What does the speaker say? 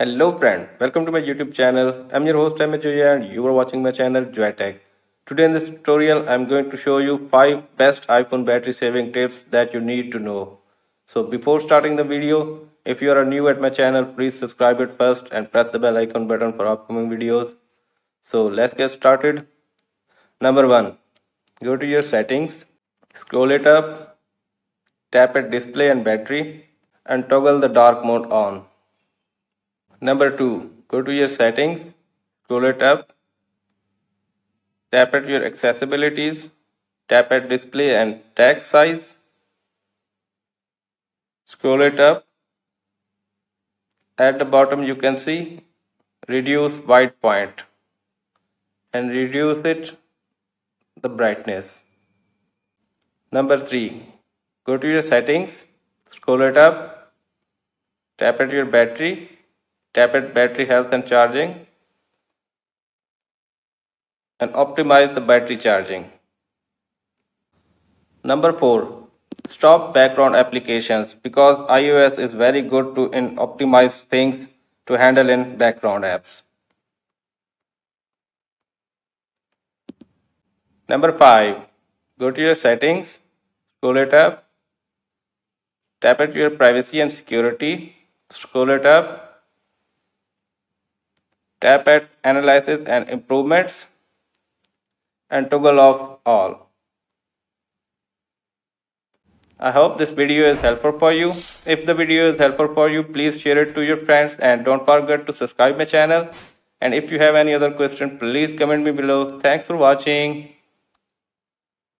Hello friend, welcome to my YouTube channel. I'm your host Joya and you are watching my channel JoyTech. Today in this tutorial I'm going to show you 5 best iPhone battery saving tips that you need to know. So before starting the video, if you are new at my channel, please subscribe it first and press the bell icon button for upcoming videos. So let's get started. Number 1. Go to your settings, scroll it up, tap at display and battery and toggle the dark mode on. Number 2. Go to your settings, scroll it up, tap at your accessibilities, tap at display and text size, scroll it up. At the bottom you can see reduce white point and reduce it the brightness. Number 3. Go to your settings, scroll it up, tap at your battery, tap at battery health and charging and optimize the battery charging. Number 4. Stop background applications because iOS is very good to optimize things to handle in background apps. Number 5. Go to your settings, scroll it up, tap at your privacy and security, scroll it up, tap at analysis and improvements and toggle off all. I hope this video is helpful for you. If the video is helpful for you, please share it to your friends and don't forget to subscribe my channel. And if you have any other question, please comment me below. Thanks for watching.